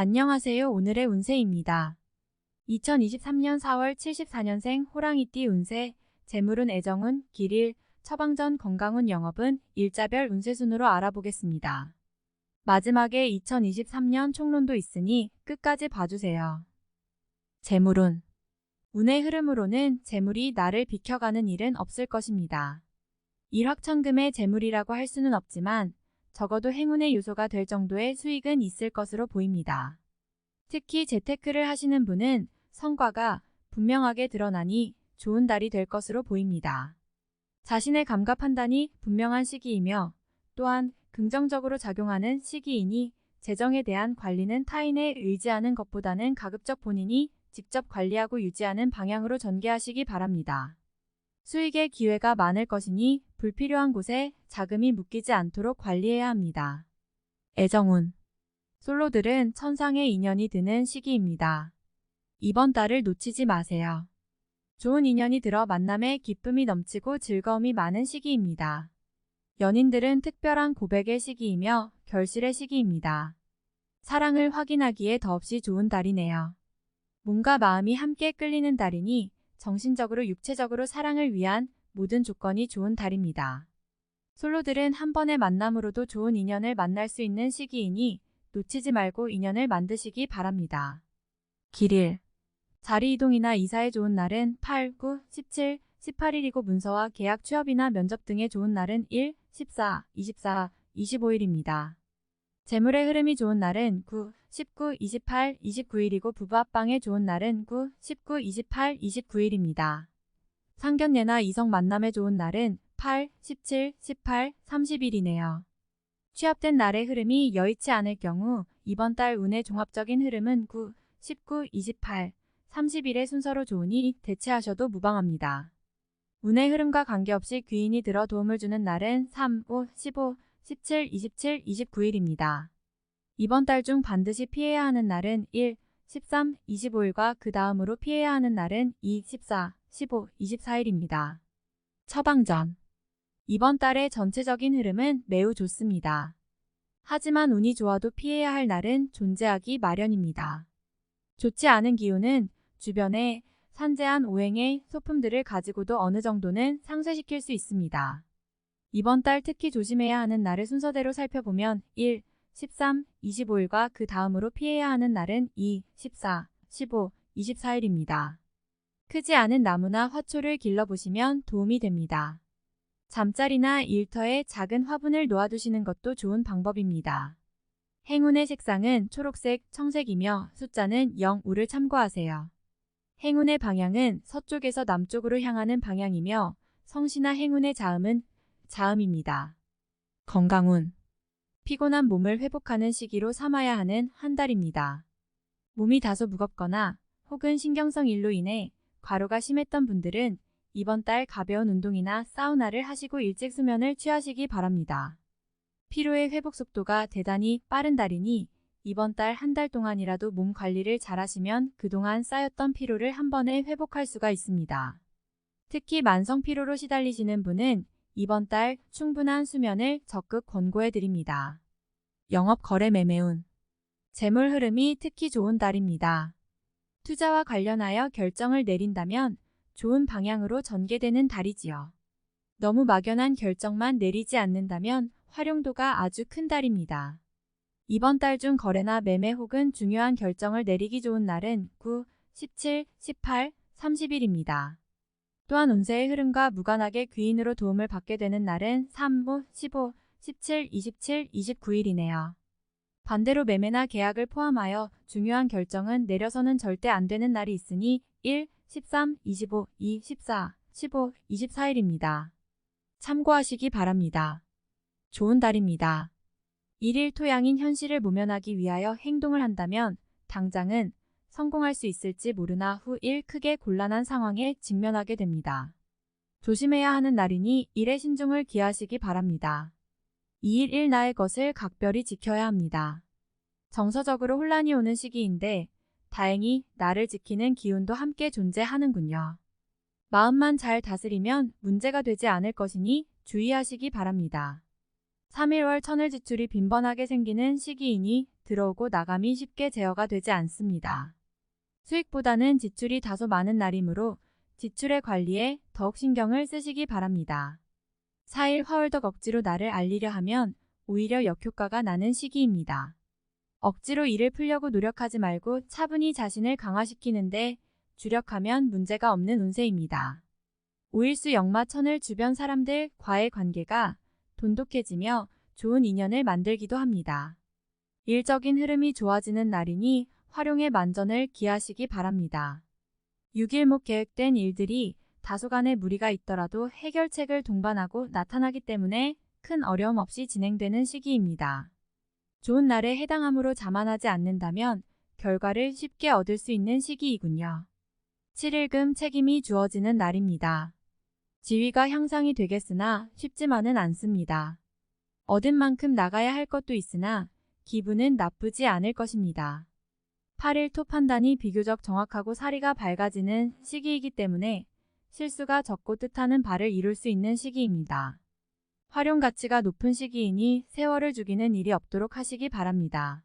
안녕하세요. 오늘의 운세입니다. 2023년 4월 74년생 호랑이띠 운세, 재물운 애정운, 길일, 처방전 건강운 영업은 일자별 운세순으로 알아보겠습니다. 마지막에 2023년 총론도 있으니 끝까지 봐주세요. 재물운. 운의 흐름으로는 재물이 나를 비켜가는 일은 없을 것입니다. 일확천금의 재물이라고 할 수는 없지만 적어도 행운의 요소가 될 정도의 수익은 있을 것으로 보입니다. 특히 재테크를 하시는 분은 성과가 분명하게 드러나니 좋은 달이 될 것으로 보입니다. 자신의 감과 판단이 분명한 시기이며 또한 긍정적으로 작용하는 시기이니 재정에 대한 관리는 타인에 의지하는 것보다는 가급적 본인이 직접 관리하고 유지하는 방향으로 전개하시기 바랍니다. 수익의 기회가 많을 것이니 불필요한 곳에 자금이 묶이지 않도록 관리해야 합니다. 애정운. 솔로들은 천상의 인연이 드는 시기입니다. 이번 달을 놓치지 마세요. 좋은 인연이 들어 만남에 기쁨이 넘치고 즐거움이 많은 시기입니다. 연인들은 특별한 고백의 시기이며 결실의 시기입니다. 사랑을 확인하기에 더없이 좋은 달이네요. 몸과 마음이 함께 끌리는 달이니 정신적으로 육체적으로 사랑을 위한 모든 조건이 좋은 달입니다. 솔로들은 한 번의 만남으로도 좋은 인연을 만날 수 있는 시기이니 놓치지 말고 인연을 만드시기 바랍니다. 길일. 자리 이동이나 이사에 좋은 날은 8, 9, 17, 18일이고 문서와 계약 취업이나 면접 등에 좋은 날은 1, 14, 24, 25일입니다. 재물의 흐름이 좋은 날은 9, 19, 28, 29일이고 부부 합방에 좋은 날은 9, 19, 28, 29일입니다. 상견례나 이성 만남에 좋은 날은 8, 17, 18, 30일이네요. 취업된 날의 흐름이 여의치 않을 경우 이번 달 운의 종합적인 흐름은 9, 19, 28, 30일의 순서로 좋으니 대체하셔도 무방합니다. 운의 흐름과 관계없이 귀인이 들어 도움을 주는 날은 3, 5, 15, 17, 27, 29일입니다. 이번 달 중 반드시 피해야 하는 날은 1, 13, 25일과 그 다음으로 피해야 하는 날은 2, 14, 15, 24일입니다. 처방전. 이번 달의 전체적인 흐름은 매우 좋습니다. 하지만 운이 좋아도 피해야 할 날은 존재하기 마련입니다. 좋지 않은 기운은 주변에 산재한 오행의 소품들을 가지고도 어느 정도는 상쇄시킬 수 있습니다. 이번 달 특히 조심해야 하는 날을 순서대로 살펴보면 1, 13, 25일과 그 다음으로 피해야 하는 날은 2, 14, 15, 24일입니다. 크지 않은 나무나 화초를 길러보시면 도움이 됩니다. 잠자리나 일터에 작은 화분을 놓아두시는 것도 좋은 방법입니다. 행운의 색상은 초록색, 청색이며 숫자는 0, 5를 참고하세요. 행운의 방향은 서쪽에서 남쪽으로 향하는 방향이며 성씨나 행운의 자음은 자음입니다. 건강운. 피곤한 몸을 회복하는 시기로 삼아야 하는 한 달입니다. 몸이 다소 무겁거나 혹은 신경성 일로 인해 과로가 심했던 분들은 이번 달 가벼운 운동이나 사우나를 하시고 일찍 수면을 취하시기 바랍니다. 피로의 회복 속도가 대단히 빠른 달이니 이번 달 한 달 동안이라도 몸 관리를 잘 하시면 그동안 쌓였던 피로를 한 번에 회복할 수가 있습니다. 특히 만성 피로로 시달리시는 분은 이번 달 충분한 수면을 적극 권고해 드립니다. 영업 거래 매매운. 재물 흐름이 특히 좋은 달입니다. 투자와 관련하여 결정을 내린다면 좋은 방향으로 전개되는 달이지요. 너무 막연한 결정만 내리지 않는다면 활용도가 아주 큰 달입니다. 이번 달 중 거래나 매매 혹은 중요한 결정을 내리기 좋은 날은 9, 17, 18, 30일입니다. 또한 운세의 흐름과 무관하게 귀인으로 도움을 받게 되는 날은 3, 5, 15, 17, 27, 29일이네요. 반대로 매매나 계약을 포함하여 중요한 결정은 내려서는 절대 안 되는 날이 있으니 1, 13, 25, 2, 14, 15, 24일입니다. 참고하시기 바랍니다. 좋은 달입니다. 일일 토양인 현실을 모면하기 위하여 행동을 한다면 당장은 성공할 수 있을지 모르나 후 일 크게 곤란한 상황에 직면하게 됩니다. 조심해야 하는 날이니 일에 신중을 기하시기 바랍니다. 2일 1나의 것을 각별히 지켜야 합니다. 정서적으로 혼란이 오는 시기인데 다행히 나를 지키는 기운도 함께 존재하는군요. 마음만 잘 다스리면 문제가 되지 않을 것이니 주의하시기 바랍니다. 3일월 천을 지출이 빈번하게 생기는 시기이니 들어오고 나감이 쉽게 제어가 되지 않습니다. 수익보다는 지출이 다소 많은 날이므로 지출의 관리에 더욱 신경을 쓰시기 바랍니다. 4일 화월덕 억지로 나를 알리려 하면 오히려 역효과가 나는 시기입니다. 억지로 일을 풀려고 노력하지 말고 차분히 자신을 강화시키는데 주력하면 문제가 없는 운세입니다. 5일수 역마천을 주변 사람들과의 관계가 돈독해지며 좋은 인연을 만들기도 합니다. 일적인 흐름이 좋아지는 날이니 활용의 만전을 기하시기 바랍니다. 6일목 계획된 일들이 다소간의 무리가 있더라도 해결책을 동반하고 나타나기 때문에 큰 어려움 없이 진행되는 시기입니다. 좋은 날에 해당함으로 자만하지 않는다면 결과를 쉽게 얻을 수 있는 시기이군요. 7일금 책임이 주어지는 날입니다. 지위가 향상이 되겠으나 쉽지만은 않습니다. 얻은 만큼 나가야 할 것도 있으나 기분은 나쁘지 않을 것입니다. 8일 토 판단이 비교적 정확하고 사리가 밝아지는 시기이기 때문에 실수가 적고 뜻하는 바를 이룰 수 있는 시기입니다. 활용 가치가 높은 시기이니 세월을 죽이는 일이 없도록 하시기 바랍니다.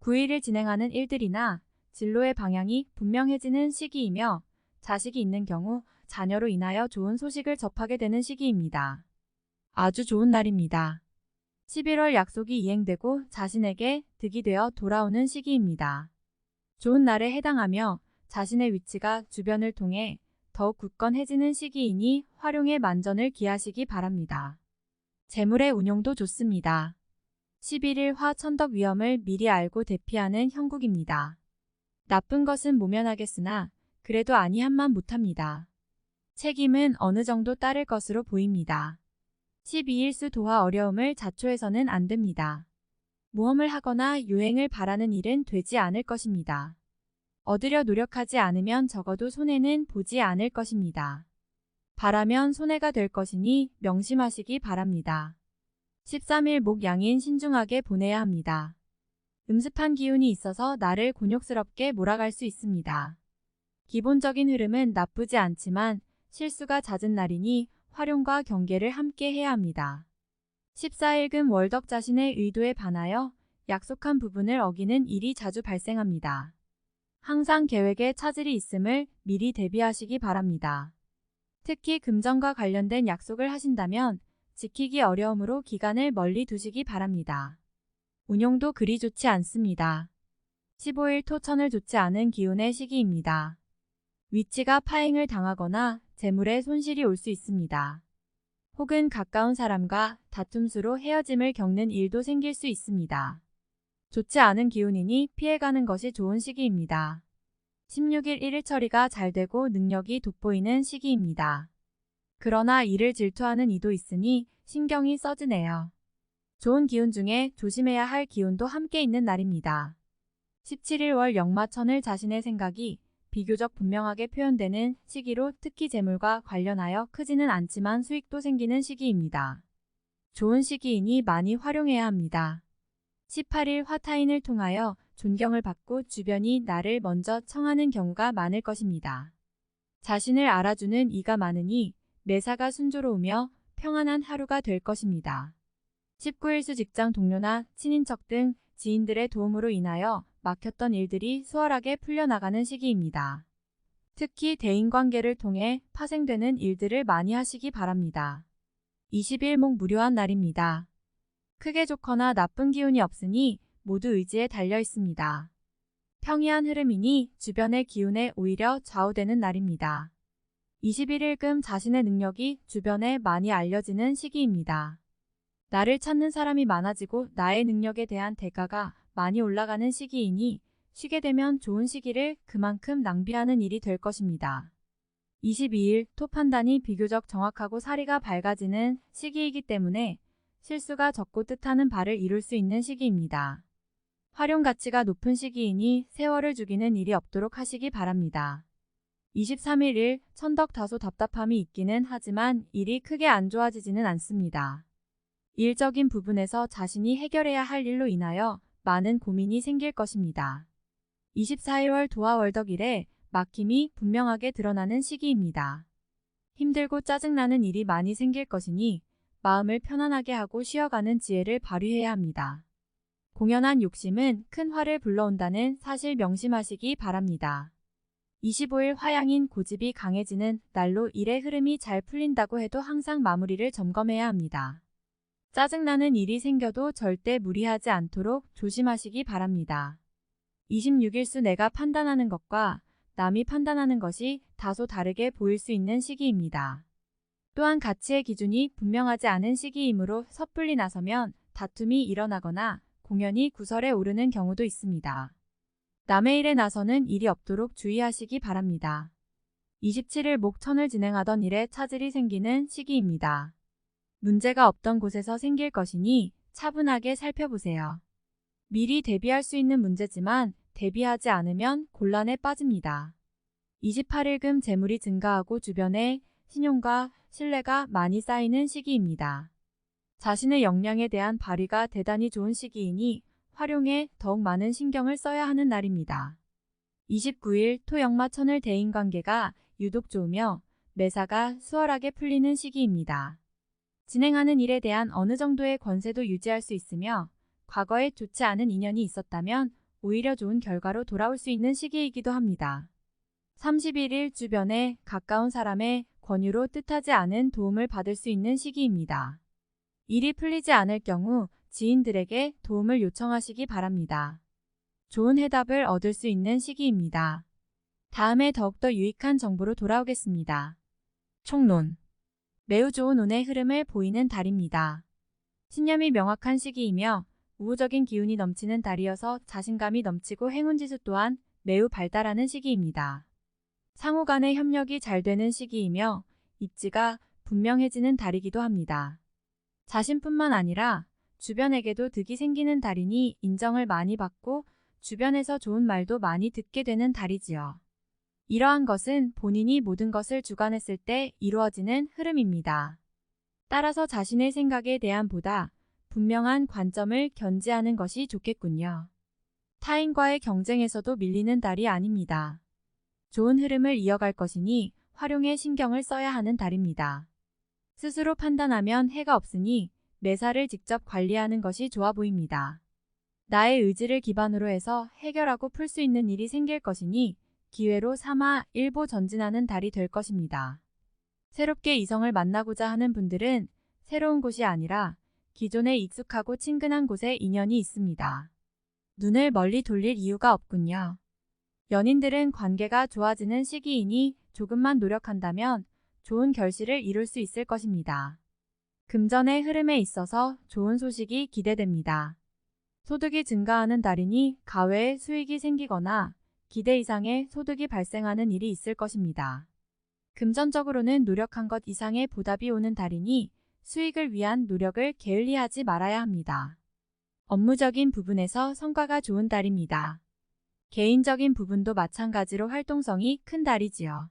9일을 진행하는 일들이나 진로의 방향이 분명해지는 시기이며 자식이 있는 경우 자녀로 인하여 좋은 소식을 접하게 되는 시기입니다. 아주 좋은 날입니다. 11월 약속이 이행되고 자신에게 득이 되어 돌아오는 시기입니다. 좋은 날에 해당하며 자신의 위치가 주변을 통해 더욱 굳건해지는 시기이니 활용의 만전을 기하시기 바랍니다. 재물의 운용도 좋습니다. 11일 화 천덕 위험을 미리 알고 대피하는 형국입니다. 나쁜 것은 모면하겠으나 그래도 아니함만 못합니다. 책임은 어느 정도 따를 것으로 보입니다. 12일수 도화 어려움을 자초해서는 안 됩니다. 모험을 하거나 유행을 바라는 일은 되지 않을 것입니다. 얻으려 노력하지 않으면 적어도 손해는 보지 않을 것입니다. 바라면 손해가 될 것이니 명심하시기 바랍니다. 13일 목 양인 신중하게 보내야 합니다. 음습한 기운이 있어서 나를 곤욕스럽게 몰아갈 수 있습니다. 기본적인 흐름은 나쁘지 않지만 실수가 잦은 날이니 활용과 경계를 함께 해야 합니다. 14일금 월덕 자신의 의도에 반하여 약속한 부분을 어기는 일이 자주 발생합니다. 항상 계획에 차질이 있음을 미리 대비하시기 바랍니다. 특히 금전과 관련된 약속을 하신다면 지키기 어려우므로 기간을 멀리 두시기 바랍니다. 운용도 그리 좋지 않습니다. 15일 토천을 좋지 않은 기운의 시기입니다. 위치가 파행을 당하거나 재물에 손실이 올 수 있습니다. 혹은 가까운 사람과 다툼수로 헤어짐을 겪는 일도 생길 수 있습니다. 좋지 않은 기운이니 피해가는 것이 좋은 시기입니다. 16일 1일 처리가 잘 되고 능력이 돋보이는 시기입니다. 그러나 이를 질투하는 이도 있으니 신경이 써지네요. 좋은 기운 중에 조심해야 할 기운도 함께 있는 날입니다. 17일 월 역마천을 자신의 생각이 비교적 분명하게 표현되는 시기로 특히 재물과 관련하여 크지는 않지만 수익도 생기는 시기입니다. 좋은 시기이니 많이 활용해야 합니다. 18일 화타인을 통하여 존경을 받고 주변이 나를 먼저 청하는 경우가 많을 것입니다. 자신을 알아주는 이가 많으니 매사가 순조로우며 평안한 하루가 될 것입니다. 19일수 직장 동료나 친인척 등 지인들의 도움으로 인하여 막혔던 일들이 수월하게 풀려나가는 시기입니다. 특히 대인관계를 통해 파생되는 일들을 많이 하시기 바랍니다. 20일 무료한 날입니다. 크게 좋거나 나쁜 기운이 없으니 모두 의지에 달려 있습니다. 평이한 흐름이니 주변의 기운에 오히려 좌우되는 날입니다. 21일금 자신의 능력이 주변에 많이 알려지는 시기입니다. 나를 찾는 사람이 많아지고 나의 능력에 대한 대가가 많이 올라가는 시기이니 쉬게 되면 좋은 시기를 그만큼 낭비하는 일이 될 것입니다. 22일 토 판단이 비교적 정확하고 사리가 밝아지는 시기이기 때문에 실수가 적고 뜻하는 바를 이룰 수 있는 시기입니다. 활용 가치가 높은 시기이니 세월을 죽이는 일이 없도록 하시기 바랍니다. 23일 천덕 다소 답답함이 있기는 하지만 일이 크게 안 좋아지지는 않습니다. 일적인 부분에서 자신이 해결해야 할 일로 인하여 많은 고민이 생길 것입니다. 24일 도화월덕일에 막힘이 분명하게 드러나는 시기입니다. 힘들고 짜증나는 일이 많이 생길 것이니 마음을 편안하게 하고 쉬어가는 지혜를 발휘해야 합니다. 공연한 욕심은 큰 화를 불러온다는 사실 명심하시기 바랍니다. 25일 화양인 고집이 강해지는 날로 일의 흐름이 잘 풀린다고 해도 항상 마무리를 점검해야 합니다. 짜증나는 일이 생겨도 절대 무리하지 않도록 조심하시기 바랍니다. 26일수 내가 판단하는 것과 남이 판단하는 것이 다소 다르게 보일 수 있는 시기입니다. 또한 가치의 기준이 분명하지 않은 시기이므로 섣불리 나서면 다툼이 일어나거나 공연이 구설에 오르는 경우도 있습니다. 남의 일에 나서는 일이 없도록 주의하시기 바랍니다. 27일 목천을 진행하던 일에 차질이 생기는 시기입니다. 문제가 없던 곳에서 생길 것이니 차분하게 살펴보세요. 미리 대비할 수 있는 문제지만 대비하지 않으면 곤란에 빠집니다. 28일금 재물이 증가하고 주변에 신용과 신뢰가 많이 쌓이는 시기입니다. 자신의 역량에 대한 발휘가 대단히 좋은 시기이니 활용에 더욱 많은 신경을 써야 하는 날입니다. 29일 토역마천을 대인관계가 유독 좋으며 매사가 수월하게 풀리는 시기입니다. 진행하는 일에 대한 어느 정도의 권세도 유지할 수 있으며 과거에 좋지 않은 인연이 있었다면 오히려 좋은 결과로 돌아올 수 있는 시기이기도 합니다. 31일 주변에 가까운 사람의 권유로 뜻하지 않은 도움을 받을 수 있는 시기입니다. 일이 풀리지 않을 경우 지인들에게 도움을 요청하시기 바랍니다. 좋은 해답을 얻을 수 있는 시기입니다. 다음에 더욱더 유익한 정보로 돌아오겠습니다. 총론. 매우 좋은 운의 흐름을 보이는 달입니다. 신념이 명확한 시기이며 우호적인 기운이 넘치는 달이어서 자신감이 넘치고 행운지수 또한 매우 발달하는 시기입니다. 상호 간의 협력이 잘 되는 시기이며 입지가 분명해지는 달이기도 합니다. 자신뿐만 아니라 주변에게도 득이 생기는 달이니 인정을 많이 받고 주변에서 좋은 말도 많이 듣게 되는 달이지요. 이러한 것은 본인이 모든 것을 주관했을 때 이루어지는 흐름입니다. 따라서 자신의 생각에 대한 보다 분명한 관점을 견지하는 것이 좋겠군요. 타인과의 경쟁에서도 밀리는 달이 아닙니다. 좋은 흐름을 이어갈 것이니 활용에 신경을 써야 하는 달입니다. 스스로 판단하면 해가 없으니 매사를 직접 관리하는 것이 좋아 보입니다. 나의 의지를 기반으로 해서 해결하고 풀 수 있는 일이 생길 것이니 기회로 삼아 일보 전진하는 달이 될 것입니다. 새롭게 이성을 만나고자 하는 분들은 새로운 곳이 아니라 기존에 익숙하고 친근한 곳에 인연이 있습니다. 눈을 멀리 돌릴 이유가 없군요. 연인들은 관계가 좋아지는 시기이니 조금만 노력한다면 좋은 결실을 이룰 수 있을 것입니다. 금전의 흐름에 있어서 좋은 소식이 기대됩니다. 소득이 증가하는 달이니 가외에 수익이 생기거나 기대 이상의 소득이 발생하는 일이 있을 것입니다. 금전적으로는 노력한 것 이상의 보답이 오는 달이니 수익을 위한 노력을 게을리하지 말아야 합니다. 업무적인 부분에서 성과가 좋은 달입니다. 개인적인 부분도 마찬가지로 활동성이 큰 달이지요.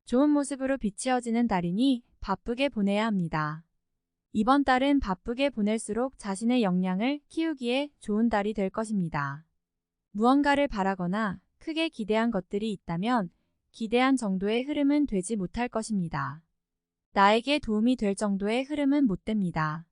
좋은 모습으로 비치어지는 달이니 바쁘게 보내야 합니다. 이번 달은 바쁘게 보낼수록 자신의 역량을 키우기에 좋은 달이 될 것입니다. 무언가를 바라거나 크게 기대한 것들이 있다면 기대한 정도의 흐름은 되지 못할 것입니다. 나에게 도움이 될 정도의 흐름은 못 됩니다.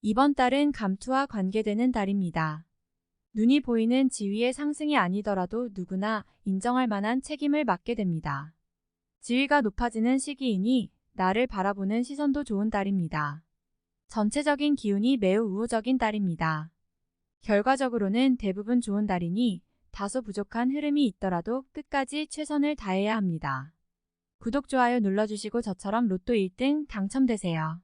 이번 달은 감투와 관계되는 달입니다. 눈이 보이는 지위의 상승이 아니더라도 누구나 인정할 만한 책임을 맡게 됩니다. 지위가 높아지는 시기이니 나를 바라보는 시선도 좋은 달입니다. 전체적인 기운이 매우 우호적인 달입니다. 결과적으로는 대부분 좋은 달이니 다소 부족한 흐름이 있더라도 끝까지 최선을 다해야 합니다. 구독, 좋아요 눌러주시고 저처럼 로또 1등 당첨되세요.